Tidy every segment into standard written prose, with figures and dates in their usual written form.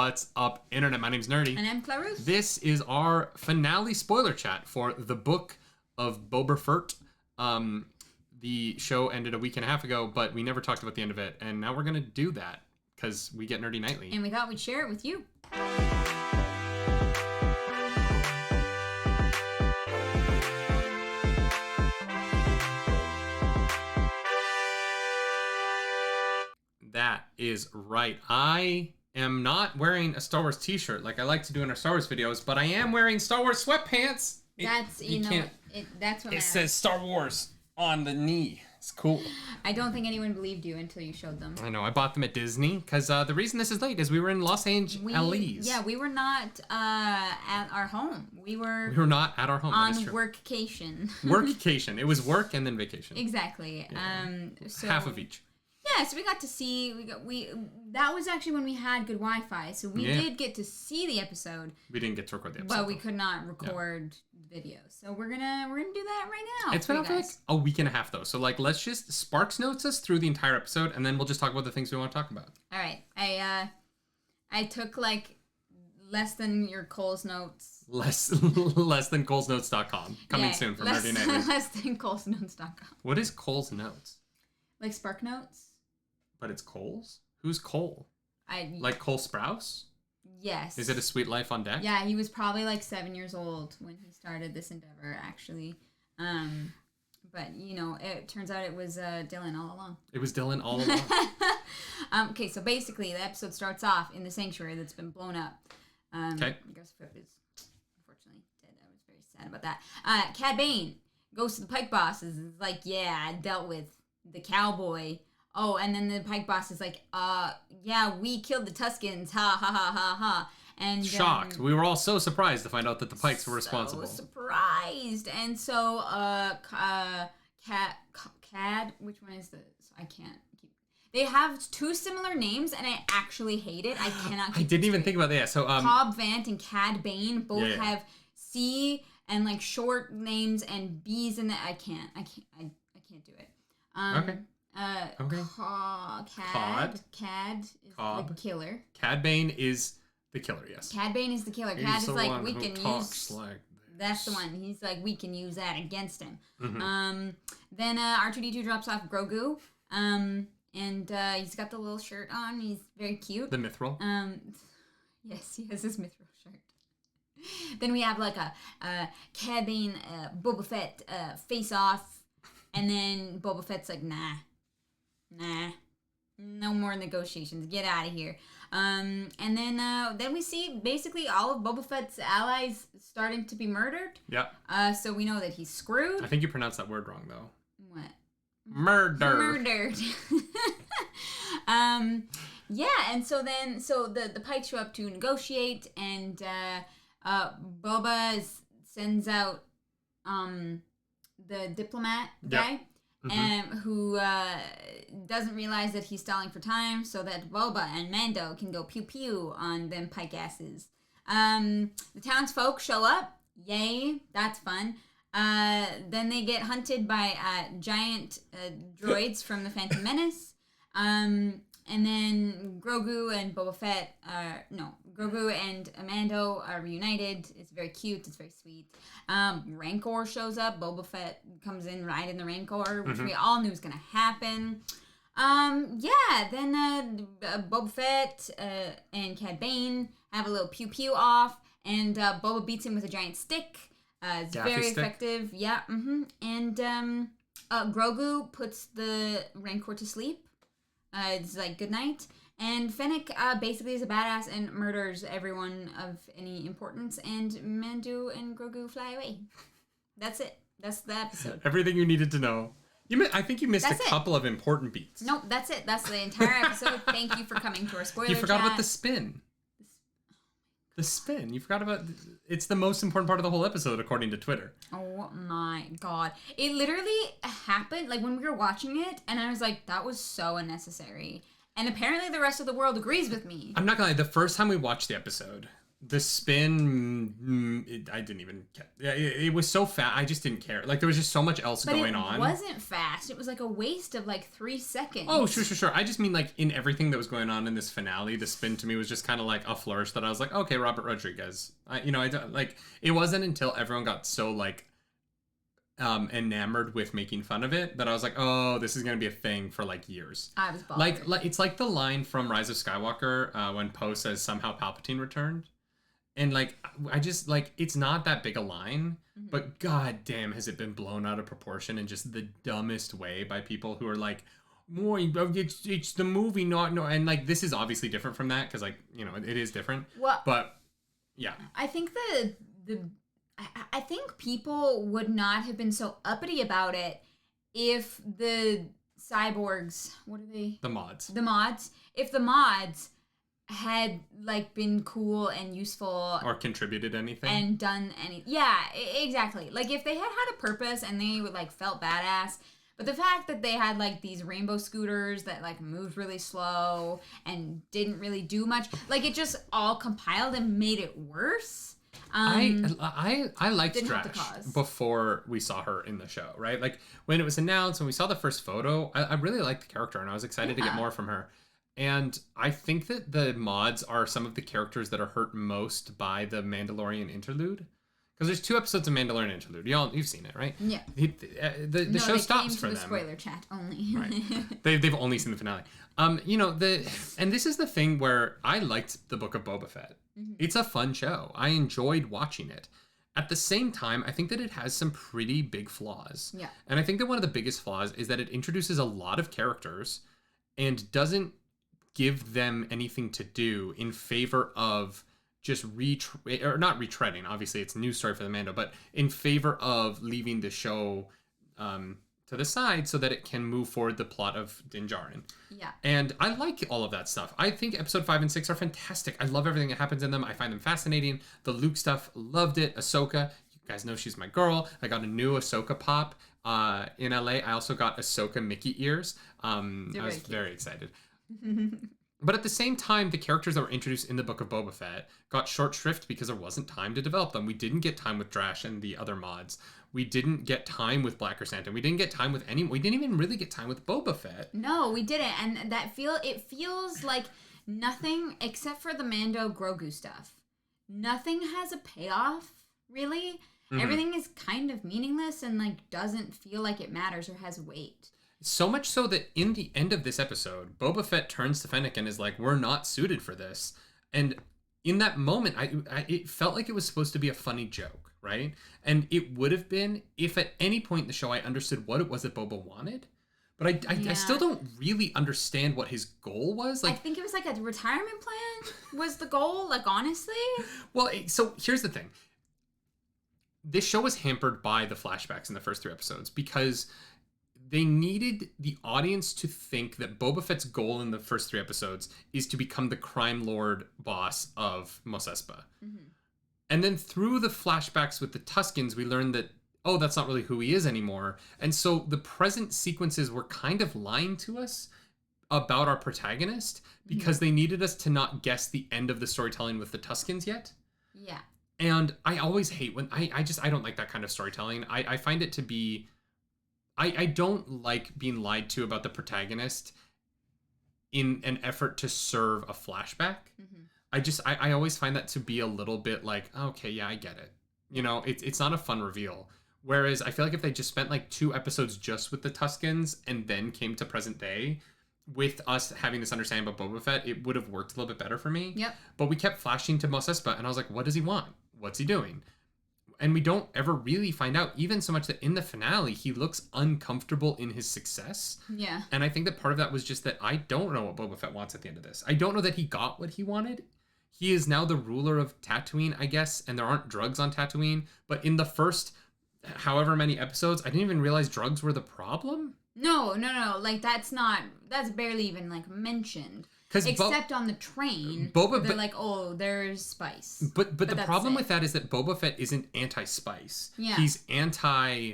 What's up, Internet? My name's Nerdy. And I'm Clarus. This is our finale spoiler chat for the book of Boba Fett. The show ended a week and a half ago, but we never talked about the end of it. And now we're going to do that because we get Nerdy Nightly. And we thought we'd share it with you. That is right. I am not wearing a Star Wars t-shirt like I like to do in our Star Wars videos, but I am wearing Star Wars sweatpants. That's what it says Star Wars on the knee. It's cool. I don't think anyone believed you until you showed them. I know. I bought them at Disney because the reason this is late is we were in Los Angeles. Yeah, we were not at our home. We were not at our home. On workcation. Workcation. It was work and then vacation. Exactly. Yeah. So half of each. Yeah, so we got to see. That was actually when we had good Wi-Fi, so we did get to see the episode. We didn't get to record the episode, but we could not record the video. So we're gonna do that right now. It's been out for like a week and a half though, so like let's just Sparks Notes us through the entire episode, and then we'll just talk about the things we want to talk about. All right, I took like less than your Cole's Notes. Less than ColesNotes.com. Coming soon from Nerdy Nightly. Less than ColesNotes.com. What is Cole's Notes? Like Spark Notes. But it's Cole's? Who's Cole? Like Cole Sprouse? Yes. Is it A Sweet Life on Deck? Yeah, he was probably like 7 years old when he started this endeavor, actually. But, you know, it turns out it was Dylan all along. It was Dylan all along. Okay, so basically the episode starts off in the sanctuary that's been blown up. Okay. Fett is unfortunately dead. I was very sad about that. Cad Bane goes to the Pike bosses and is like, yeah, I dealt with the cowboy. Oh, and then the Pike boss is like, yeah, we killed the Tuskens, ha, ha, ha, ha, ha. And shocked. We were all so surprised to find out that the Pikes were responsible. So surprised. And so, Cad, which one is this? I can't keep. They have two similar names, and I actually hate it. I cannot keep I didn't even think about that. So, Cobb Vanth and Cad Bane both have C and like short names and B's in that. I can't do it. Okay. Okay. Cad is the killer. Cad Bane is the killer, yes. Cad Bane is the killer. He's Cad is like, we can use... Like that's the one. He's like, we can use that against him. Mm-hmm. Then R2-D2 drops off Grogu. And he's got the little shirt on. He's very cute. The mithril. Yes, he has his mithril shirt. Then we have like a Cad Bane, Boba Fett face off. And then Boba Fett's like, nah, no more negotiations. Get out of here. And then we see basically all of Boba Fett's allies starting to be murdered. Yep. So we know that he's screwed. I think you pronounced that word wrong though. What? Murdered. Yeah, and so the Pikes show up to negotiate, and Boba sends out the diplomat guy, who doesn't realize that he's stalling for time so that Boba and Mando can go pew pew on them Pike asses. The townsfolk show up. Yay, that's fun. Then they get hunted by giant droids from the Phantom Menace. And then Grogu and Grogu and Mando are reunited. It's very cute. It's very sweet. Rancor shows up. Boba Fett comes in riding the Rancor, which we all knew was going to happen. Then Boba Fett and Cad Bane have a little pew-pew off, and Boba beats him with a giant stick. It's Gaffy very stick. effective. Yeah. And Grogu puts the Rancor to sleep. It's like, good night. And Fennec basically is a badass and murders everyone of any importance. And Mando and Grogu fly away. That's it. That's the episode. Everything you needed to know. I think you missed couple of important beats. Nope, that's it. That's the entire episode. Thank you for coming to our spoiler You forgot chat. about the spin. The spin. You forgot about... It's the most important part of the whole episode, according to Twitter. Oh my god. It literally happened, like, when we were watching it, and I was like, that was so unnecessary. And apparently the rest of the world agrees with me. I'm not gonna lie, the first time we watched the episode, The spin, I didn't even care. It was so fast. I just didn't care. Like, there was just so much else going on. It wasn't fast. It was like a waste of like 3 seconds. Oh, sure. I just mean, like, in everything that was going on in this finale, the spin to me was just kind of like a flourish that I was like, okay, Robert Rodriguez. I don't, like, it wasn't until everyone got so, like, enamored with making fun of it that I was like, oh, this is gonna be a thing for like years. I was bothered. Like it's like the line from Rise of Skywalker when Poe says somehow Palpatine returned, and like I just like it's not that big a line, but god damn has it been blown out of proportion in just the dumbest way by people who are like, boy, it's the movie, not no, and like this is obviously different from that because like it is different. Well, but yeah, I think I think people would not have been so uppity about it if the cyborgs, what are they? The mods. If the mods had like been cool and useful or contributed anything and done yeah, exactly. Like if they had a purpose and they would like felt badass, but the fact that they had like these rainbow scooters that like moved really slow and didn't really do much, like it just all compiled and made it worse. I liked Drash before we saw her in the show, right? Like when it was announced, when we saw the first photo, I really liked the character and I was excited to get more from her. And I think that the mods are some of the characters that are hurt most by the Mandalorian interlude. Because there's 2 episodes of Mandalorian interlude. You've seen it, right? Yeah. The show stops for them. Spoiler chat only. Right. They've only seen the finale. And this is the thing where I liked the Book of Boba Fett. Mm-hmm. It's a fun show. I enjoyed watching it. At the same time, I think that it has some pretty big flaws. Yeah. And I think that one of the biggest flaws is that it introduces a lot of characters and doesn't give them anything to do in favor of just not retreading. Obviously, it's a new story for the Mando, but in favor of leaving the show to the side so that it can move forward the plot of Din Djarin. Yeah. And I like all of that stuff. I think episode 5 and 6 are fantastic. I love everything that happens in them. I find them fascinating. The Luke stuff, loved it. Ahsoka, you guys know she's my girl. I got a new Ahsoka pop in LA. I also got Ahsoka Mickey ears. I was very excited. But at the same time, the characters that were introduced in the Book of Boba Fett got short shrift because there wasn't time to develop them. We didn't get time with Drash and the other mods. We didn't get time with Black Chrysanthemum. We didn't get time with we didn't even really get time with Boba Fett. No, we didn't. And it feels like nothing except for the Mando Grogu stuff. Nothing has a payoff, really. Mm-hmm. Everything is kind of meaningless and like doesn't feel like it matters or has weight. So much so that in the end of this episode, Boba Fett turns to Fennec and is like, we're not suited for this. And in that moment, it felt like it was supposed to be a funny joke, right? And it would have been if at any point in the show I understood what it was that Boba wanted. But I still don't really understand what his goal was. Like, I think it was like a retirement plan was the goal, like honestly. Well, so here's the thing. This show was hampered by the flashbacks in the first 3 episodes because they needed the audience to think that Boba Fett's goal in the first 3 episodes is to become the crime lord boss of Mos Espa. Mm-hmm. And then through the flashbacks with the Tuskens, we learned that, oh, that's not really who he is anymore. And so the present sequences were kind of lying to us about our protagonist because they needed us to not guess the end of the storytelling with the Tuskens yet. Yeah. And I always hate when I don't like that kind of storytelling. I find it to be... I don't like being lied to about the protagonist in an effort to serve a flashback. Mm-hmm. I always find that to be a little bit like, okay, yeah, I get it. It's not a fun reveal. Whereas I feel like if they just spent like 2 episodes just with the Tuskens and then came to present day with us having this understanding about Boba Fett, it would have worked a little bit better for me. Yep. But we kept flashing to Mos Espa and I was like, what does he want? What's he doing? And we don't ever really find out, even so much that in the finale, he looks uncomfortable in his success. Yeah. And I think that part of that was just that I don't know what Boba Fett wants at the end of this. I don't know that he got what he wanted. He is now the ruler of Tatooine, I guess, and there aren't drugs on Tatooine. But in the first however many episodes, I didn't even realize drugs were the problem. No. Like, that's barely even, like, mentioned. Except on the train, they're like, oh, there's spice. But the problem with that is that Boba Fett isn't anti-spice. Yeah. He's anti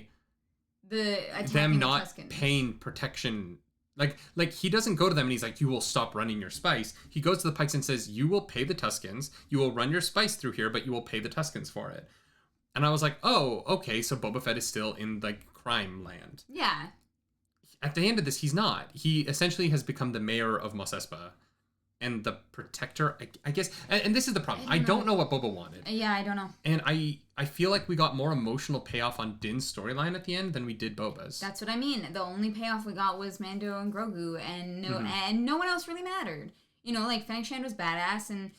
them not paying protection Like he doesn't go to them and he's like, you will stop running your spice. He goes to the Pikes and says, you will pay the Tuskens. You will run your spice through here, but you will pay the Tuskens for it. And I was like, oh, okay, so Boba Fett is still in, like, crime land. Yeah. At the end of this, he's not. He essentially has become the mayor of Mos Espa and the protector, I guess. And this is the problem. I don't know what Boba wanted. Yeah, I don't know. And I feel like we got more emotional payoff on Din's storyline at the end than we did Boba's. That's what I mean. The only payoff we got was Mando and Grogu, and no one else really mattered. You know, like, Fennec Shand was badass, and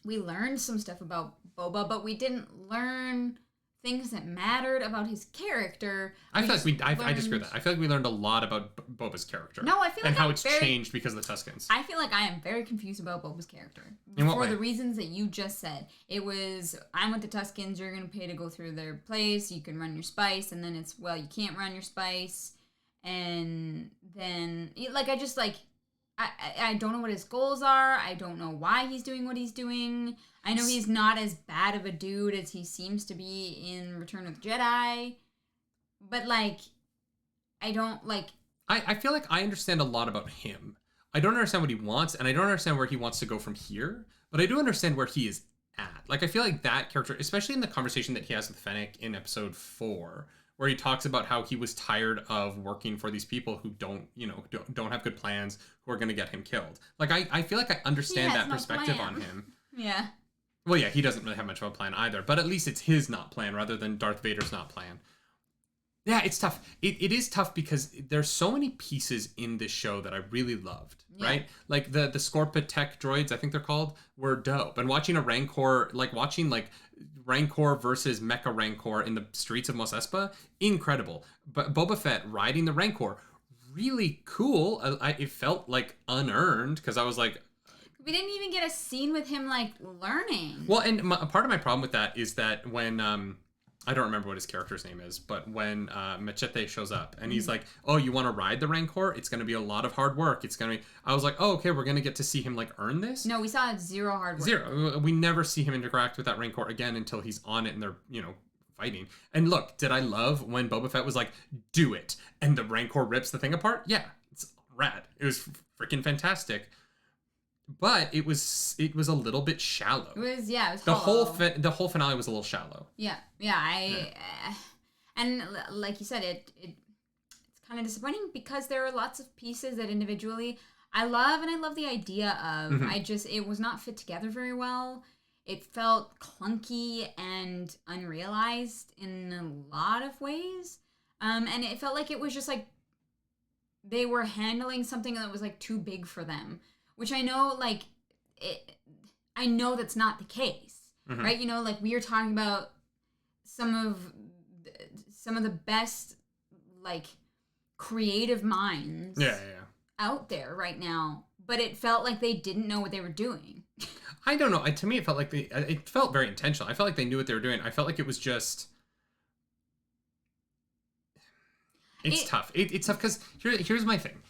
we learned some stuff about Boba, but we didn't learn things that mattered about his character. I disagree with that. I feel like we learned a lot about Boba's character. No, I feel like and how it's changed because of the Tuskens. I feel like I am very confused about Boba's character. In what way? For the reasons that you just said. It was, I'm with the Tuskens, you're going to pay to go through their place, you can run your spice, and then it's, well, you can't run your spice, and then, like, I don't know what his goals are. I don't know why he's doing what he's doing. I know he's not as bad of a dude as he seems to be in Return of the Jedi. But, like, I don't, like... I feel like I understand a lot about him. I don't understand what he wants, and I don't understand where he wants to go from here. But I do understand where he is at. Like, I feel like that character, especially in the conversation that he has with Fennec in episode 4... where he talks about how he was tired of working for these people who don't have good plans, who are going to get him killed. Like, I feel like I understand that perspective on him. Yeah. Well, yeah, he doesn't really have much of a plan either, but at least it's his not plan rather than Darth Vader's not plan. Yeah, it's tough. It is tough because there's so many pieces in this show that I really loved, right? Like the Scorpa tech droids, I think they're called, were dope. And watching Rancor versus Mecha Rancor in the streets of Mos Espa, incredible. But Boba Fett riding the Rancor, really cool. It felt like unearned because I was like, we didn't even get a scene with him, like, learning. Well, and part of my problem with that is that when I don't remember what his character's name is, but when Machete shows up and he's like, oh, you want to ride the Rancor? It's going to be a lot of hard work. It's going to be... I was like, oh, okay, we're going to get to see him, like, earn this? No, we saw zero hard work. Zero. We never see him interact with that Rancor again until he's on it and they're, fighting. And look, did I love when Boba Fett was like, do it, and the Rancor rips the thing apart? Yeah, it's rad. It was freaking fantastic. But it was a little bit shallow. It was hollow. The whole finale was a little shallow. Yeah. And like you said, it's kind of disappointing because there are lots of pieces that individually I love, and I love the idea of. It was not fit together very well. It felt clunky and unrealized in a lot of ways, and it felt like it was just like they were handling something that was like too big for them. Which I know, like, I know that's not the case, right? Like, we are talking about some of the best, like, creative minds out there right now. But it felt like they didn't know what they were doing. I don't know. To me, it felt like it felt very intentional. I felt like they knew what they were doing. I felt like it was just... It's tough. It's tough because here's my thing.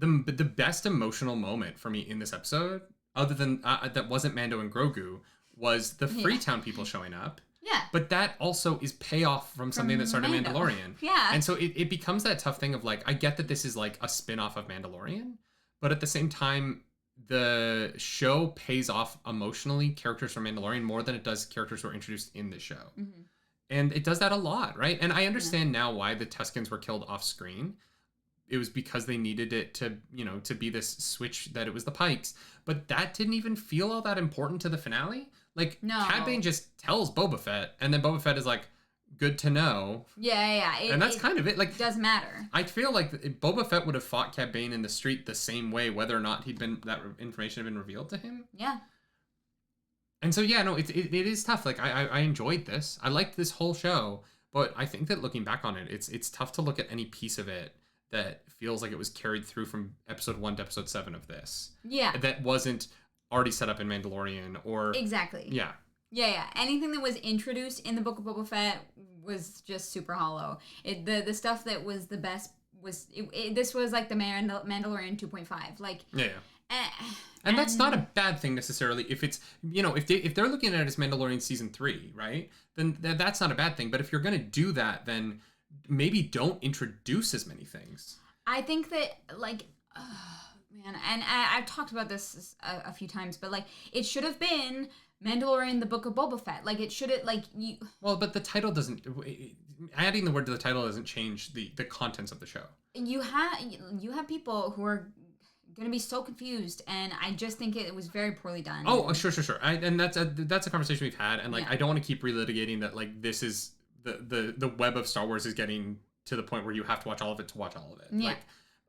The best emotional moment for me in this episode, other than that wasn't Mando and Grogu, was the Freetown people showing up. Yeah. But that also is payoff from something that started Mando. Mandalorian. Yeah. And so it becomes that tough thing of like, I get that this is like a spin-off of Mandalorian, but at the same time, the show pays off emotionally characters from Mandalorian more than it does characters who are introduced in the show. And it does that a lot, right? And I understand now why the Tuskens were killed off screen. It was because they needed it to, to be this switch that it was the Pikes. But that didn't even feel all that important to the finale. Like, no. Cad Bane just tells Boba Fett, and then Boba Fett is like, good to know. Yeah. And that's kind of it. Like, it does matter. I feel like Boba Fett would have fought Cad Bane in the street the same way, whether or not that information had been revealed to him. Yeah. And so, yeah, no, it is tough. Like, I enjoyed this. I liked this whole show. But I think that looking back on it, it's tough to look at any piece of it that feels like it was carried through from episode 1 to episode 7 of this. Yeah. That wasn't already set up in Mandalorian or... Exactly. Yeah. Yeah. Anything that was introduced in the Book of Boba Fett was just super hollow. The stuff that was the best was... this was like the Mandalorian 2.5. Like... Yeah. And that's not a bad thing necessarily if it's, if they're looking at it as Mandalorian season 3, right? Then that's not a bad thing. But if you're going to do that, then maybe don't introduce as many things. I think that, like, man, and I've talked about this a few times, but, like, it should have been Mandalorian, the Book of Boba Fett. Like, it should have, like, you... Well, but the title doesn't... Adding the word to the title doesn't change the contents of the show. You have people who are going to be so confused, and I just think it was very poorly done. Oh, sure. And that's a conversation we've had, and, like, I don't want to keep relitigating that, like, this is... The web of Star Wars is getting to the point where you have to watch all of it to watch all of it. Yeah. Like,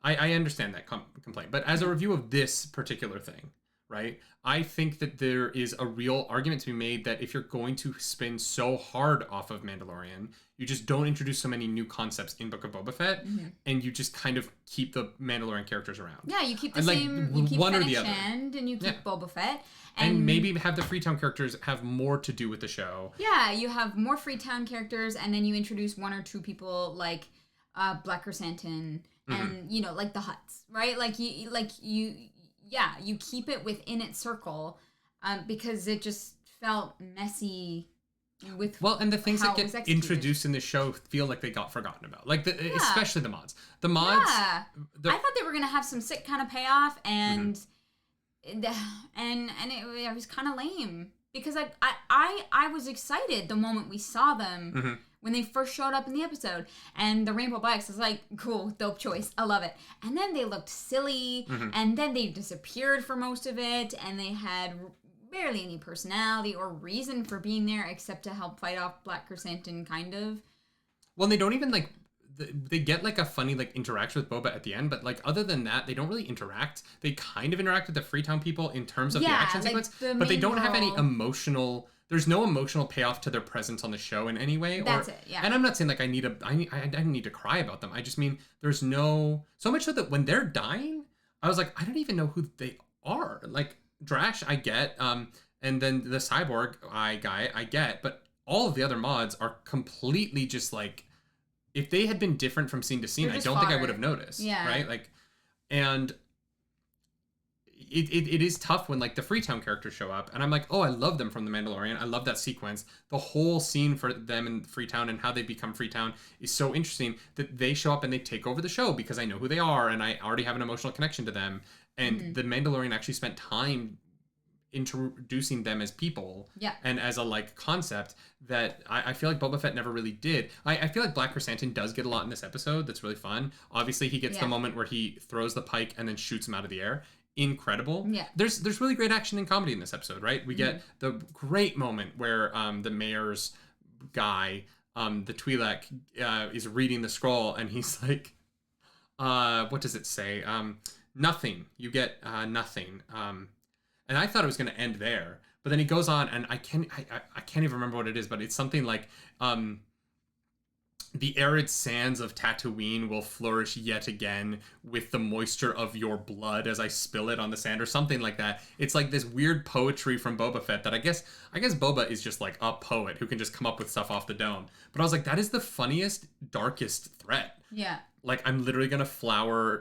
I understand that complaint. But as a review of this particular thing, right, I think that there is a real argument to be made that if you're going to spin so hard off of Mandalorian, you just don't introduce so many new concepts in Book of Boba Fett, and you just kind of keep the Mandalorian characters around. Yeah, you keep the same, you keep one or Fennec the other. Shand, and you keep Boba Fett. And maybe have the Freetown characters have more to do with the show. Yeah, you have more Freetown characters, and then you introduce one or two people like Black Chrysanthemum and, you know, like the Hutts, right? You keep it within its circle because it just felt messy with and the things that get introduced in the show feel like they got forgotten about. Like, especially the mods. The mods... Yeah. I thought they were going to have some sick kind of payoff, and... and it was kind of lame because I was excited the moment we saw them when they first showed up in the episode, and the Rainbow Bikes was like, cool, dope choice, I love it. And then they looked silly, and then they disappeared for most of it, and they had barely any personality or reason for being there except to help fight off Black Chrysanthemum, kind of. Well, they don't even, like, they get, like, a funny, like, interaction with Boba at the end, but, like, other than that, they don't really interact. They kind of interact with the Freetown people in terms of the action sequence, but they don't have any emotional... There's no emotional payoff to their presence on the show in any way. That's it, yeah. And I'm not saying, like, I didn't need to cry about them. I just mean there's no... So much so that when they're dying, I was like, I don't even know who they are. Like, Drash, I get, and then the Cyborg guy, I get, but all of the other mods are completely just, like... If they had been different from scene to scene, I don't think I would have noticed. Yeah. Right? Like, and it is tough when, like, the Freetown characters show up, and I'm like, oh, I love them from The Mandalorian. I love that sequence. The whole scene for them in Freetown and how they become Freetown is so interesting that they show up and they take over the show because I know who they are and I already have an emotional connection to them. And The Mandalorian actually spent time introducing them as people and as a, like, concept that I feel like Boba Fett never really did. I feel like Black Chrysanthemum does get a lot in this episode that's really fun. Obviously he gets the moment where he throws the pike and then shoots him out of the air. Incredible. There's really great action and comedy in this episode, right? We get the great moment where the mayor's guy, the Twi'lek, is reading the scroll and he's like, what does it say? Nothing. You get nothing. And I thought it was going to end there, but then he goes on, and I can't even remember what it is, but it's something like, the arid sands of Tatooine will flourish yet again with the moisture of your blood as I spill it on the sand, or something like that. It's like this weird poetry from Boba Fett that I guess Boba is just like a poet who can just come up with stuff off the dome. But I was like, that is the funniest, darkest threat. Yeah. Like, I'm literally gonna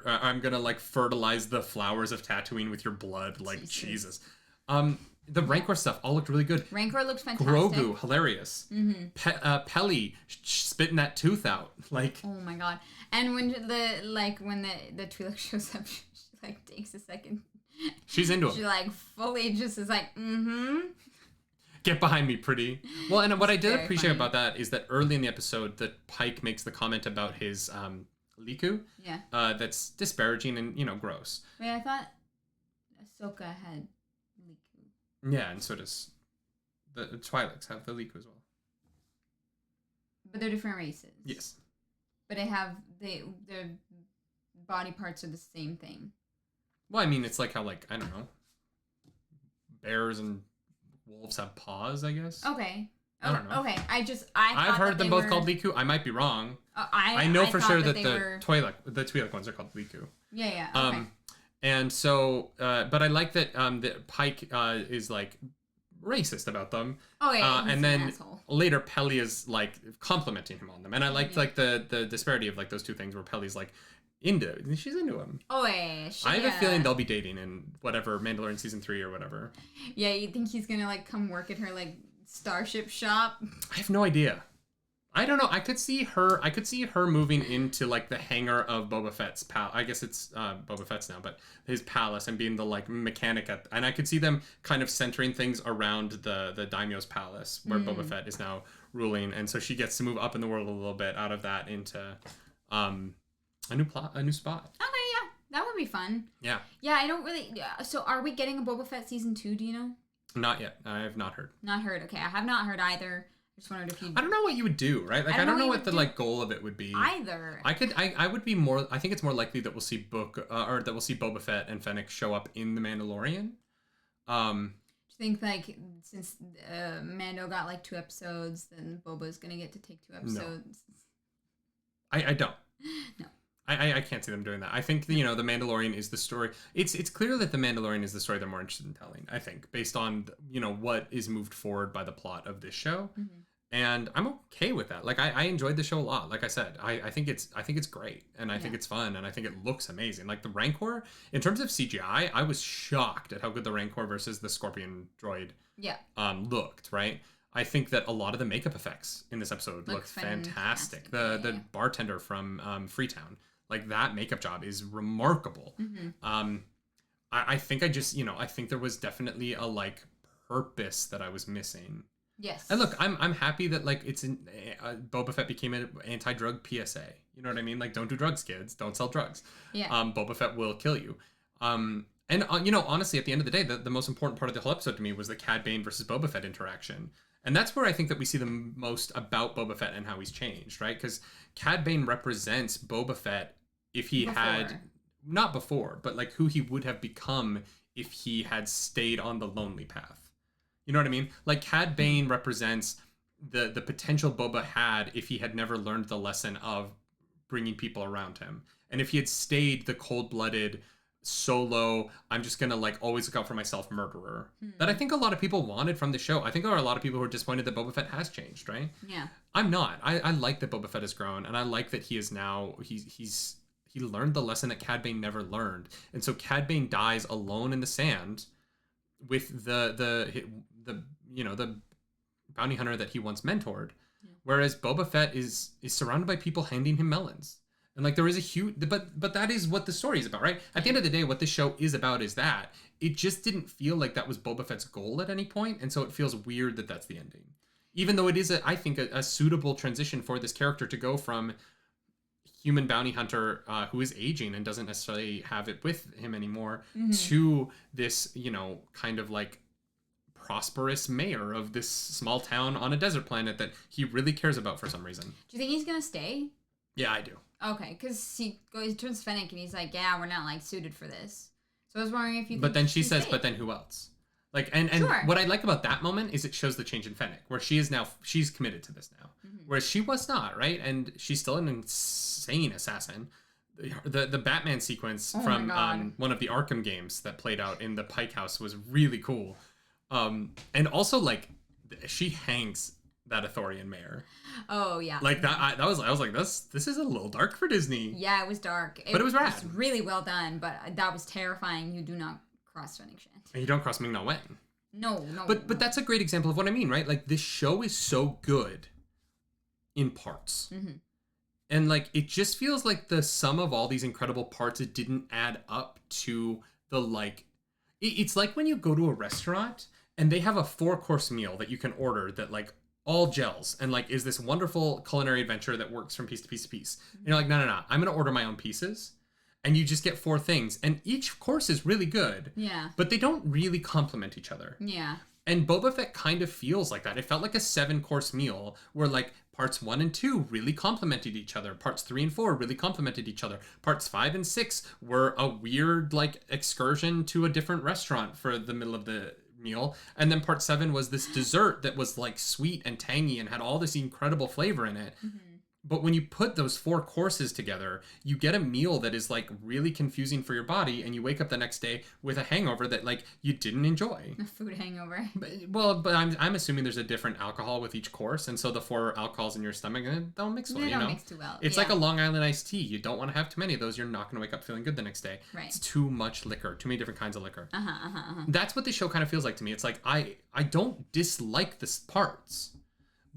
I'm gonna, like, fertilize the flowers of Tatooine with your blood. Like, Jesus. The Rancor stuff all looked really good. Rancor looked fantastic. Grogu, hilarious. Peli spitting that tooth out. Like, oh my god. And when the Twi'lek shows up, she, like, takes a second. She's into him. She, like, fully just is like, Get behind me, pretty. Well, and what I did appreciate about that is that early in the episode, that Pike makes the comment about his Liku. Yeah. That's disparaging and, you know, gross. Wait, I thought Ahsoka had Liku. Yeah, and so does the Twi'leks have the Liku as well. But they're different races. Yes. But their body parts are the same thing. Well, I mean, it's like how, like, I don't know, bears and wolves have paws, I guess. Okay. I don't know. Okay. I've heard them both called Liku. I might be wrong. I know for sure that the Twi'lek ones are called Liku. Yeah. Okay. And so, but I like that that Pike is, like, racist about them. Oh yeah. And then later Peli is, like, complimenting him on them, and I liked like the disparity of, like, those two things where Peli's like she's into him. Oh yeah. I have a feeling they'll be dating in whatever Mandalorian season 3 or whatever. Yeah, you think he's gonna, like, come work at her, like, starship shop? I have no idea. I don't know. I could see her moving into like the hangar of Boba Fett's palace. I guess it's Boba Fett's now, but his palace, and being the like mechanic and I could see them kind of centering things around the daimyo's palace where Boba Fett is now ruling, and so she gets to move up in the world a little bit out of that into a new spot. Okay, yeah. That would be fun. Yeah. Yeah, I don't really so are we getting a Boba Fett season 2, do you know? Not yet. I have not heard. Not heard. Okay, I have not heard either. Just wondered if you. I don't know what you would do, right? Like I don't know what the like goal of it would be either. I would be more. I think it's more likely that we'll see Boba Fett and Fennec show up in the Mandalorian. Do you think like since Mando got like 2 episodes, then Boba's gonna get to take 2 episodes? No. I don't. No. I can't see them doing that. I think the Mandalorian is the story. It's clear that the Mandalorian is the story they're more interested in telling. I think based on what is moved forward by the plot of this show. Mm-hmm. And I'm okay with that. Like I enjoyed the show a lot. Like I said, I think it's great, and I think it's fun, and I think it looks amazing. Like the Rancor, in terms of CGI, I was shocked at how good the Rancor versus the Scorpion droid looked. Right. I think that a lot of the makeup effects in this episode look fantastic. The bartender from Freetown, like that makeup job is remarkable. Mm-hmm. I think I think there was definitely a like purpose that I was missing. Yes. And look, I'm happy that like it's Boba Fett became an anti-drug PSA. You know what I mean? Like, don't do drugs, kids. Don't sell drugs. Yeah. Boba Fett will kill you. And honestly, at the end of the day, the most important part of the whole episode to me was the Cad Bane versus Boba Fett interaction. And that's where I think that we see the most about Boba Fett and how he's changed, right? Because Cad Bane represents Boba Fett if he had, not before, but like who he would have become if he had stayed on the lonely path. You know what I mean? Like Cad Bane represents the potential Boba had if he had never learned the lesson of bringing people around him. And if he had stayed the cold-blooded, solo, I'm just going to like always look out for myself murderer. That I think a lot of people wanted from the show. I think there are a lot of people who are disappointed that Boba Fett has changed, right? Yeah. I'm not. I like that Boba Fett has grown, and I like that he is now, he learned the lesson that Cad Bane never learned. And so Cad Bane dies alone in the sand with the bounty hunter that he once mentored, whereas Boba Fett is surrounded by people handing him melons, and like there is a huge but that is what the story is about, right? At the end of the day, what this show is about is that it just didn't feel like that was Boba Fett's goal at any point, and so it feels weird that that's the ending, even though it is I think a suitable transition for this character to go from human bounty hunter who is aging and doesn't necessarily have it with him anymore to this kind of like prosperous mayor of this small town on a desert planet that he really cares about for some reason. Do you think he's gonna stay? Yeah, I do. Okay, because he turns Fennec and he's like, yeah, we're not like suited for this. So I was wondering if you. But then she says, "But then who else?" Like, and sure. What I like about that moment is it shows the change in Fennec, where she's committed to this now, whereas she was not, right? And she's still an insane assassin. The Batman sequence from one of the Arkham games that played out in the Pike House was really cool. And also like she hangs that Ithorian mayor. Oh yeah. Like that. I was like, this is a little dark for Disney. Yeah, it was dark. But it was rad. It was really well done, but that was terrifying. You do not cross Fennec Shand. And you don't cross Ming-Na Wen. No. But that's a great example of what I mean, right? Like this show is so good in parts. Mm-hmm. And like it just feels like the sum of all these incredible parts, it didn't add up to the like. It's like when you go to a restaurant and they have a 4-course meal that you can order that like all gels and like is this wonderful culinary adventure that works from piece to piece to piece. And you're like, no, I'm gonna order my own pieces. And you just get 4 things, and each course is really good. Yeah. But they don't really complement each other. Yeah. And Boba Fett kind of feels like that. It felt like a 7-course meal where like parts 1 and 2 really complemented each other. Parts 3 and 4 really complemented each other. Parts 5 and 6 were a weird like excursion to a different restaurant for the middle of the meal. And then part 7 was this dessert that was like sweet and tangy and had all this incredible flavor in it. Mm-hmm. But when you put those 4 courses together, you get a meal that is like really confusing for your body, and you wake up the next day with a hangover that like you didn't enjoy. A food hangover. But I'm assuming there's a different alcohol with each course, and so the 4 alcohols in your stomach don't mix well. They don't mix too well. It's like a Long Island iced tea. You don't want to have too many of those. You're not going to wake up feeling good the next day. Right. It's too much liquor. Too many different kinds of liquor. That's what this show kind of feels like to me. It's like I don't dislike the parts.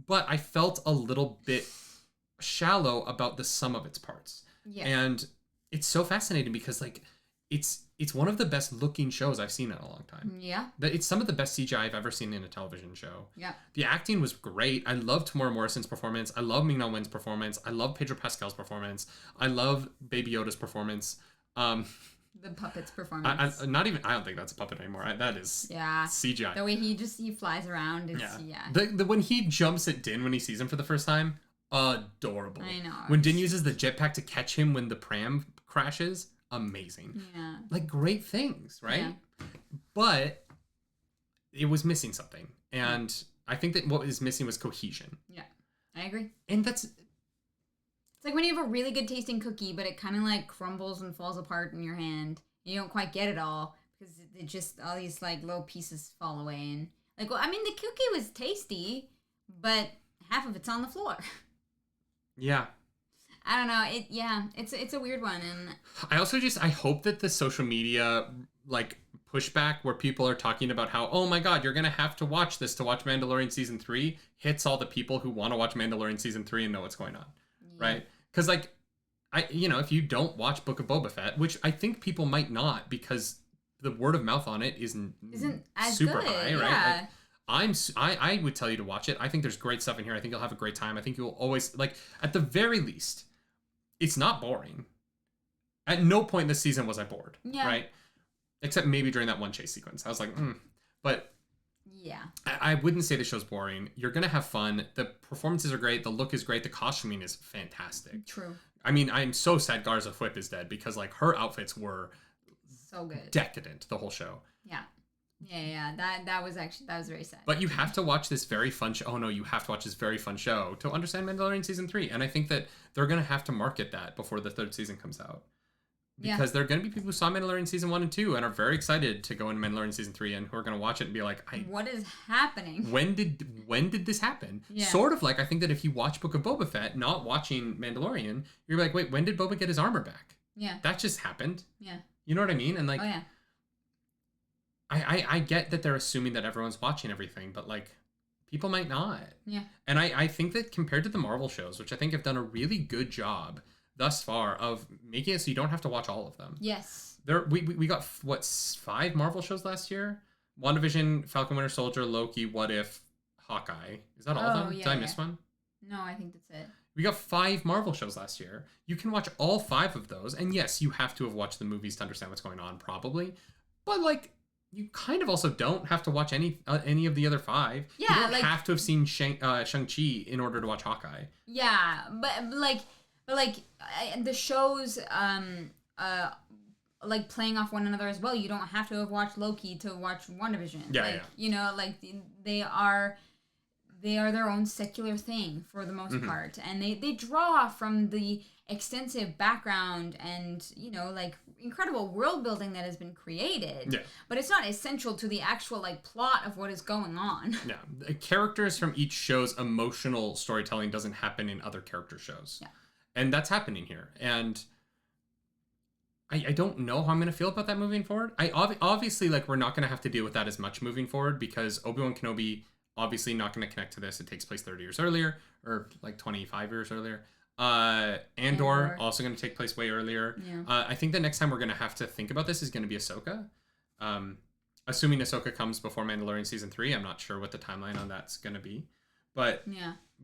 but I felt a little bit shallow about the sum of its parts. Yeah. And it's so fascinating because like it's one of the best looking shows I've seen in a long time. Yeah. It's some of the best CGI I've ever seen in a television show. Yeah. The acting was great. I love Tamora Morrison's performance. I love Ming-Na Wen's performance. I love Pedro Pascal's performance. I love Baby Yoda's performance. The puppet's performance. I don't think that's a puppet anymore. That is CGI. The way he flies around. Yeah. The when he jumps at Din when he sees him for the first time, adorable. I know. When Din uses the jetpack to catch him when the pram crashes, amazing. Yeah. Like great things, right? Yeah. But it was missing something. And I think that what was missing was cohesion. Yeah. I agree. And that's... It's like when you have a really good tasting cookie, but it kind of like crumbles and falls apart in your hand. You don't quite get it all because it just, all these like little pieces fall away. And like, well, I mean, the cookie was tasty, but half of it's on the floor. Yeah. I don't know. It's a weird one. And I hope that the social media like pushback where people are talking about how, oh my God, you're going to have to watch this to watch Mandalorian season 3 hits all the people who want to watch Mandalorian season 3 and know what's going on. Yeah. Right. Because like, if you don't watch Book of Boba Fett, which I think people might not because the word of mouth on it isn't as super good. high, Yeah. right? Like, I would tell you to watch it. I think there's great stuff in here. I think you'll have a great time. I think you'll always, like, at the very least, it's not boring. At no point in this season was I bored, right? Except maybe during that one chase sequence. I was like, But yeah, I wouldn't say the show's boring. You're going to have fun. The performances are great. The look is great. The costuming is fantastic. True. I mean, I'm so sad Garza Fwip is dead because, like, her outfits were so good, decadent the whole show. Yeah. That was very sad. But you have to watch this very fun show. Oh no, you have to watch this very fun show to understand Mandalorian season 3. And I think that they're going to have to market that before the 3rd season comes out. Because there are going to be people who saw Mandalorian season 1 and 2 and are very excited to go into Mandalorian season 3 and who are going to watch it and be like, what is happening? When did this happen? Yeah. Sort of like, I think that if you watch Book of Boba Fett, not watching Mandalorian, you're like, wait, when did Boba get his armor back? Yeah. That just happened. Yeah. You know what I mean? And like, oh, yeah. I get that they're assuming that everyone's watching everything, but like, people might not. Yeah. And I think that compared to the Marvel shows, which I think have done a really good job thus far of making it so you don't have to watch all of them. Yes. We got, 5 Marvel shows last year? WandaVision, Falcon Winter Soldier, Loki, What If, Hawkeye. Is that all of them? Yeah, Did I miss one? No, I think that's it. We got 5 Marvel shows last year. You can watch all 5 of those. And yes, you have to have watched the movies to understand what's going on, probably. But like, you kind of also don't have to watch any of the other 5. Yeah, you don't have to have seen Shang-Chi in order to watch Hawkeye. Yeah, but the shows like playing off one another as well. You don't have to have watched Loki to watch WandaVision. Yeah. You know, like they are their own secular thing for the most part, and they draw from the extensive background and, you know, like incredible world building that has been created. Yeah. But it's not essential to the actual like plot of what is going on. Yeah. The characters from each show's emotional storytelling doesn't happen in other character shows. Yeah. And that's happening here. And I don't know how I'm going to feel about that moving forward. Obviously, like, we're not going to have to deal with that as much moving forward because Obi-Wan Kenobi obviously not going to connect to this. It takes place 30 years earlier, or like 25 years earlier. Andor also going to take place way earlier. Yeah. I think the next time we're going to have to think about this is going to be Ahsoka. Assuming Ahsoka comes before Mandalorian season 3, I'm not sure what the timeline on that's going to be. But,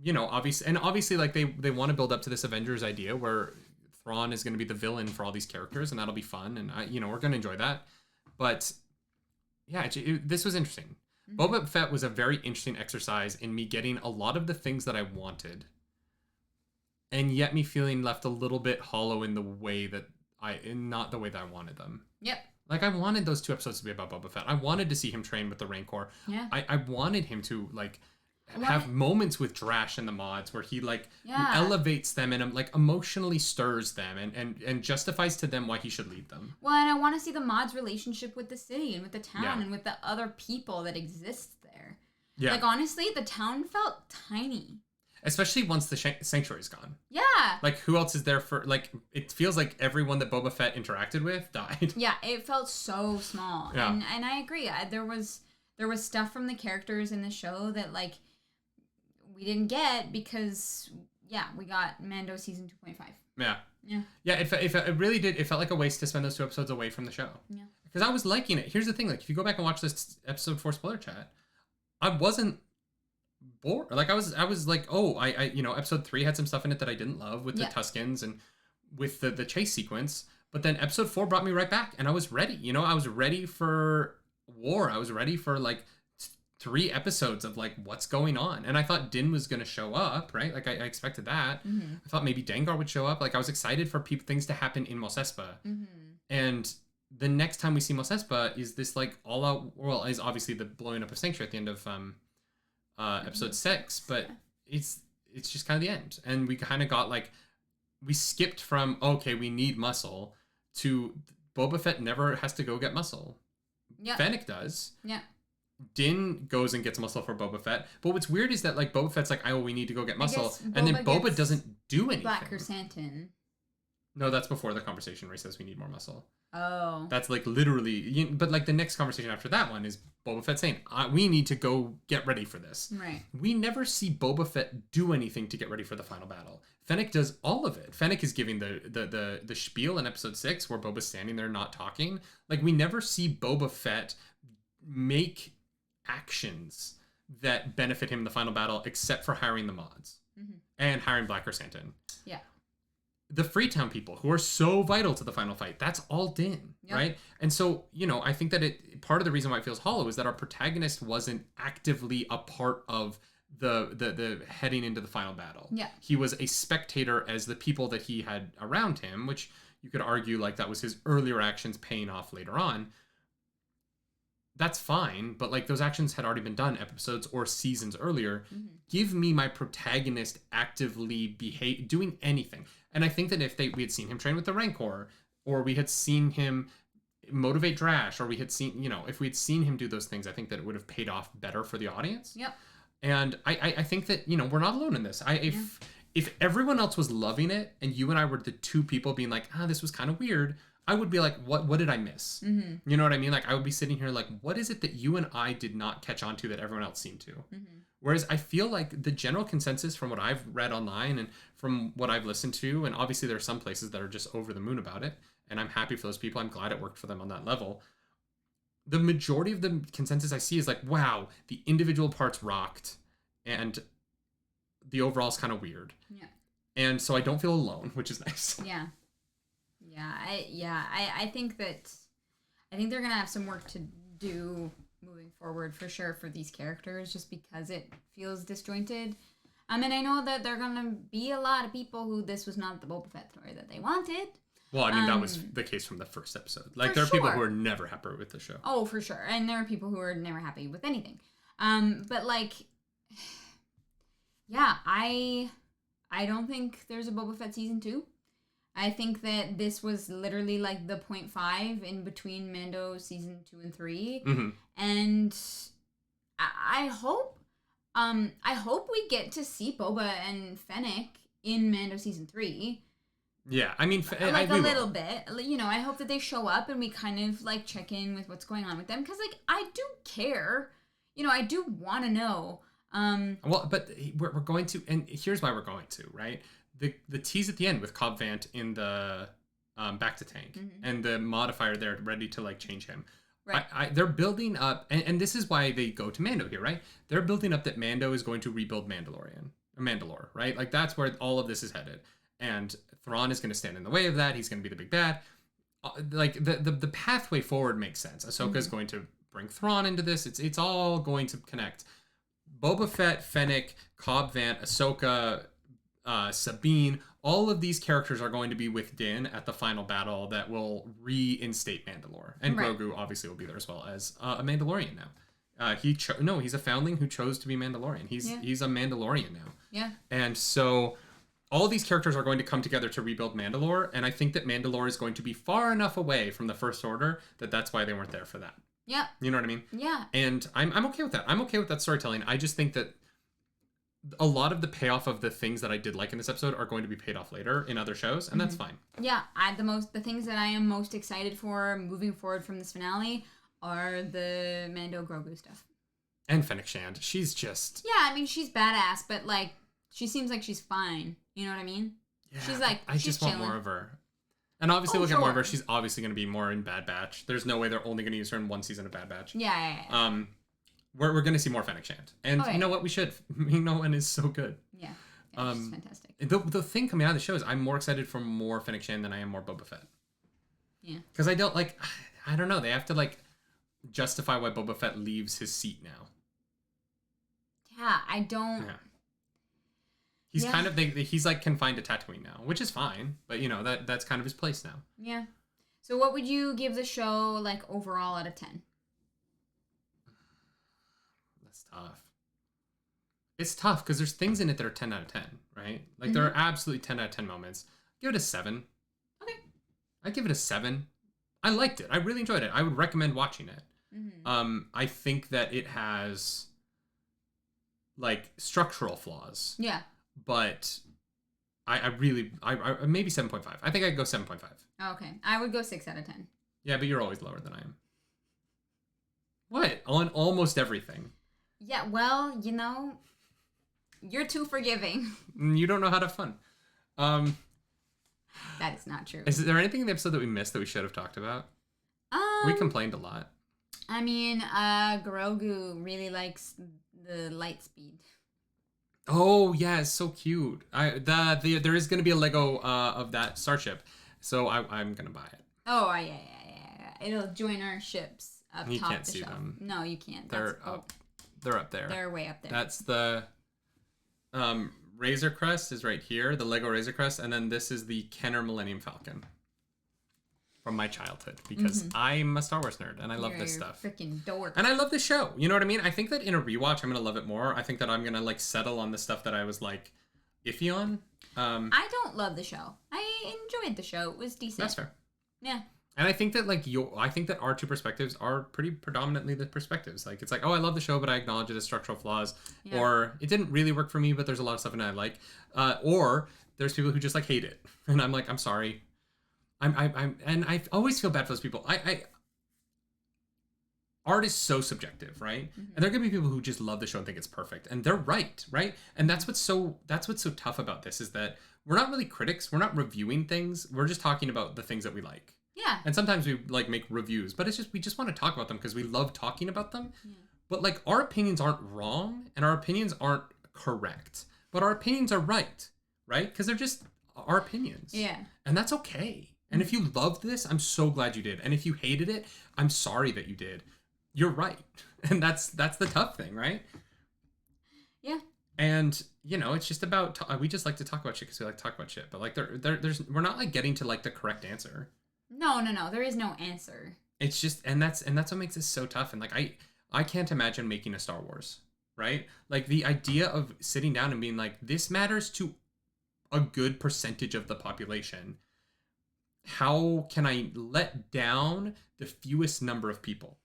you know, obviously, like, they want to build up to this Avengers idea where Thrawn is going to be the villain for all these characters, and that'll be fun, and, we're going to enjoy that. But, yeah, this was interesting. Mm-hmm. Boba Fett was a very interesting exercise in me getting a lot of the things that I wanted, and yet me feeling left a little bit hollow in the way that not the way that I wanted them. Yep. Like, I wanted those 2 episodes to be about Boba Fett. I wanted to see him train with the Rancor. Yeah. I wanted him to, like, have moments with Drash and the mods where he, like, elevates them and, like, emotionally stirs them and justifies to them why he should lead them. Well, and I want to see the mods' relationship with the city and with the town and with the other people that exist there. Yeah. Like, honestly, the town felt tiny. Especially once the sanctuary's gone. Yeah. Like, who else is there for, like, it feels like everyone that Boba Fett interacted with died. Yeah, it felt so small. Yeah. And I agree. There was stuff from the characters in the show that, like, we didn't get because, we got Mando season 2.5. Yeah. Yeah. Yeah, it really did. It felt like a waste to spend those 2 episodes away from the show. Yeah. Because I was liking it. Here's the thing. Like, if you go back and watch this episode 4 spoiler chat, I wasn't bored. Like, I was like, oh, I episode 3 had some stuff in it that I didn't love with the Tuskens and with the chase sequence. But then episode 4 brought me right back, and I was ready. I was ready for war. I was ready for, like, 3 episodes of, like, what's going on. And I thought Din was going to show up, right? Like, I expected that. Mm-hmm. I thought maybe Dengar would show up. Like, I was excited for things to happen in Mos Espa. Mm-hmm. And the next time we see Mos Espa is this, like, all-out... Well, is obviously the blowing up of Sanctuary at the end of episode 6. But it's just kind of the end. And we kind of got, like... We skipped from, okay, we need muscle, to Boba Fett never has to go get muscle. Yeah. Fennec does. Yeah. Din goes and gets muscle for Boba Fett. But what's weird is that, like, Boba Fett's like, we need to go get muscle. And then Boba doesn't do anything. Black Chrysanthemum. No, that's before the conversation where he says we need more muscle. Oh. That's, like, literally... But, like, the next conversation after that one is Boba Fett saying, we need to go get ready for this. Right. We never see Boba Fett do anything to get ready for the final battle. Fennec does all of it. Fennec is giving the spiel in episode 6 where Boba's standing there not talking. Like, we never see Boba Fett make actions that benefit him in the final battle except for hiring the mods and hiring Black Chrysanthemum. Yeah. The Freetown people who are so vital to the final fight, that's all Din, right? And so, I think that part of the reason why it feels hollow is that our protagonist wasn't actively a part of the heading into the final battle. Yeah. He was a spectator as the people that he had around him, which you could argue like that was his earlier actions paying off later on. That's fine, but like those actions had already been done episodes or seasons earlier. Mm-hmm. Give me my protagonist actively doing anything. And I think that if we had seen him train with the Rancor, or we had seen him motivate Drash, or we had seen, if we had seen him do those things, I think that it would have paid off better for the audience. Yep. And I think that, we're not alone in this. If everyone else was loving it and you and I were the two people being like, this was kind of weird, I would be like, what did I miss? Mm-hmm. You know what I mean? Like, I would be sitting here like, what is it that you and I did not catch on to that everyone else seemed to? Mm-hmm. Whereas I feel like the general consensus from what I've read online and from what I've listened to, and obviously there are some places that are just over the moon about it, and I'm happy for those people. I'm glad it worked for them on that level. The majority of the consensus I see is like, wow, the individual parts rocked, and the overall is kind of weird. Yeah. And so I don't feel alone, which is nice. Yeah. I think they're gonna have some work to do moving forward for sure for these characters, just because it feels disjointed. And I know that there are gonna be a lot of people who this was not the Boba Fett story that they wanted. Well, I mean, that was the case from the first episode. Like, there are people who are never happy with the show. Oh, for sure. And there are people who are never happy with anything. But like, yeah, I don't think there's a Boba Fett season 2. I think that this was literally like the 0.5 in between Mando season 2 and 3. Mm-hmm. And I hope we get to see Boba and Fennec in Mando season 3. Yeah, I mean, like a little bit. I hope that they show up and we kind of like check in with what's going on with them, because like I do care. I do want to know. Well, but we're going to, and here's why we're going to, right? The tease at the end with Cobb Vanth in the back to tank, mm-hmm. and the modifier there ready to like change him. Right. They're building up, and this is why they go to Mando here, right? They're building up that Mando is going to rebuild Mandalore, right? Like that's where all of this is headed, and Thrawn is going to stand in the way of that. He's going to be the big bad. Like the pathway forward makes sense. Ahsoka is going to bring Thrawn into this. It's all going to connect. Boba Fett, Fennec, Cobb Vanth, Ahsoka, Sabine, all of these characters are going to be with Din at the final battle that will reinstate Mandalore. And right. Grogu obviously will be there as well as a Mandalorian now. He's a foundling who chose to be Mandalorian. He's a Mandalorian now. Yeah. And so all these characters are going to come together to rebuild Mandalore, and I think that Mandalore is going to be far enough away from the First Order that's why they weren't there for that. Yeah. You know what I mean? Yeah. And I'm okay with that. I'm okay with that storytelling. I just think that a lot of the payoff of the things that I did like in this episode are going to be paid off later in other shows, and that's fine. Yeah, the things that I am most excited for moving forward from this finale are the Mando Grogu stuff. And Fennec Shand. She's just... Yeah, I mean, she's badass, but, like, she seems like she's fine. You know what I mean? Yeah, she's like, I just want more of her. And obviously, we'll get more of her. She's obviously going to be more in Bad Batch. There's no way they're only going to use her in one season of Bad Batch. Yeah. We're going to see more Fennec Shand. And you know what? We should. Ming-Na is so good. Yeah. She's fantastic. The thing coming out of the show is I'm more excited for more Fennec Shand than I am more Boba Fett. Yeah. Because I don't, like... I don't know. They have to, like, justify why Boba Fett leaves his seat now. Yeah, I don't... Yeah. He's kind of... he's, like, confined to Tatooine now, which is fine. But, you know, that's kind of his place now. Yeah. So what would you give the show, like, overall out of 10? That's tough. It's tough because there's things in it that are 10 out of 10, right? Like, there are absolutely 10 out of 10 moments. Give it a 7. Okay. I'd give it a 7. I liked it. I really enjoyed it. I would recommend watching it. I think that it has, like, structural flaws. Yeah. But I really maybe 7.5. I think I'd go 7.5. Okay. I would go 6 out of 10. Yeah, but you're always lower than I am. What? On almost everything. Yeah, well, you know, you're too forgiving. You don't know how to have fun. That is not true. Is there anything in the episode that we missed that we should have talked about? We complained a lot. I mean, Grogu really likes the light speed. Oh yeah, it's so cute. There is going to be a Lego of that starship, so I'm gonna buy it. Oh yeah. It'll join our ships up you top can't of the see shelf. them. No, you can't. They're up. They're up there. They're way up there. That's the Razor Crest is right here, the Lego Razor Crest, and then this is the Kenner Millennium Falcon from my childhood because I'm a Star Wars nerd and I love this stuff. Freaking dork. And I love the show. You know what I mean? I think that in a rewatch, I'm gonna love it more. I think that I'm gonna like settle on the stuff that I was like iffy on. I don't love the show. I enjoyed the show. It was decent. That's fair. Yeah. And I think that I think that our two perspectives are pretty predominantly the perspectives. Like it's like, oh, I love the show, but I acknowledge it as structural flaws, or it didn't really work for me, but there's a lot of stuff in it I like. Or there's people who just like hate it, and I'm like, I'm sorry. And I always feel bad for those people. Art is so subjective, right? And there are gonna be people who just love the show and think it's perfect, and they're right? And that's what's so tough about this is that we're not really critics. We're not reviewing things. We're just talking about the things that we like. Yeah. And sometimes we like make reviews, but it's just we just want to talk about them because we love talking about them. Yeah. But like our opinions aren't wrong and our opinions aren't correct, but our opinions are right? Because they're just our opinions. Yeah. And that's okay. And if you loved this, I'm so glad you did. And if you hated it, I'm sorry that you did. You're right. And that's the tough thing, right? Yeah. And, you know, it's just about, we just like to talk about shit because we like to talk about shit. But, like, we're not, like, getting to, like, the correct answer. No. There is no answer. It's just, and that's what makes it so tough. And, like, I can't imagine making a Star Wars, right? Like, the idea of sitting down and being like, this matters to a good percentage of the population. How can I let down the fewest number of people?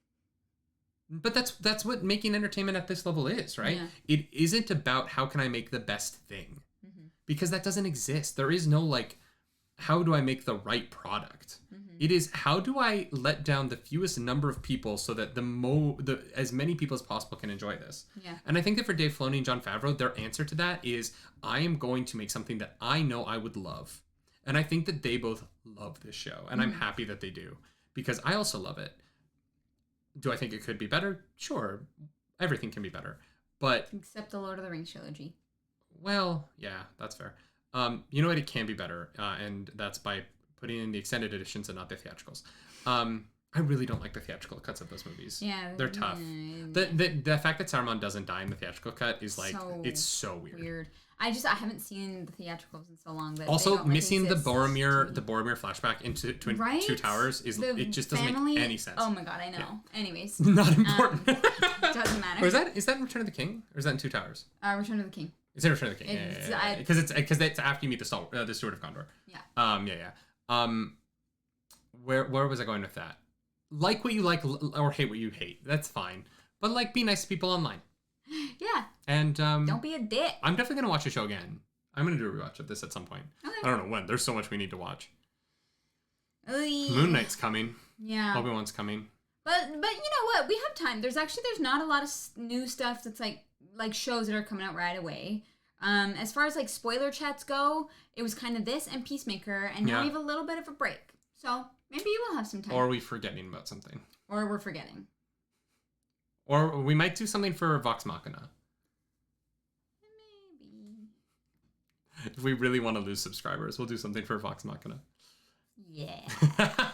But that's what making entertainment at this level is, right? Yeah. It isn't about how can I make the best thing, because that doesn't exist. There is no like, how do I make the right product? It is how do I let down the fewest number of people so that as many people as possible can enjoy this. Yeah. And I think that for Dave Filoni and Jon Favreau, their answer to that is I am going to make something that I know I would love, and I think that they both love this show, and I'm happy that they do because I also love it. Do I think it could be better? Sure. Everything can be better. But except the Lord of the Rings trilogy. Well, yeah, that's fair. You know what? It can be better. And that's by putting in the extended editions and not the theatricals. I really don't like the theatrical cuts of those movies. Yeah. They're tough. The fact that Saruman doesn't die in the theatrical cut is like, it's so weird. I haven't seen the theatricals in so long that also missing the Boromir flashback into Two Towers it just doesn't make any sense. Oh my god, I know. Yeah. Anyways, not important. Doesn't matter. Or is that in Return of the King or is that in Two Towers? Return of the King. It's in Return of the King. Yeah. Because it's after you meet the Steward of Gondor. Yeah. Where was I going with that? Like what you like or hate what you hate. That's fine. But like be nice to people online. Yeah. And don't be a dick. I'm definitely gonna watch the show again. I'm gonna do a rewatch of this at some point. Okay. I don't know when. There's so much we need to watch. Moon Knight's coming. Yeah. Obi-Wan's coming. But you know what? We have time. There's not a lot of new stuff that's like shows that are coming out right away. As far as like spoiler chats go, it was kind of this and Peacemaker, and now we have a little bit of a break. So maybe you will have some time. Or are we forgetting about something? Or we're forgetting. Or we might do something for Vox Machina. Maybe. If we really want to lose subscribers, we'll do something for Vox Machina. Yeah.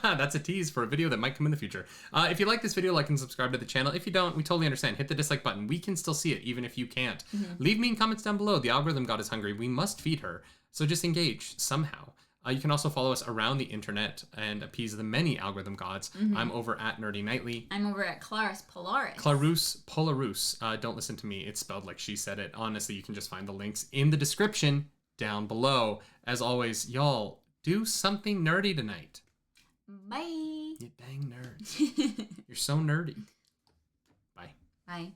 That's a tease for a video that might come in the future. If you like this video, like and subscribe to the channel. If you don't, we totally understand. Hit the dislike button. We can still see it, even if you can't. Leave me in comments down below. The algorithm god is hungry. We must feed her. So just engage somehow. You can also follow us around the internet and appease the many algorithm gods. I'm over at Nerdy Nightly. I'm over at Clarus Polaris. Clarus Polarus. Don't listen to me. It's spelled like she said it. Honestly, you can just find the links in the description down below. As always, y'all, do something nerdy tonight. Bye. You dang nerds. You're so nerdy. Bye. Bye.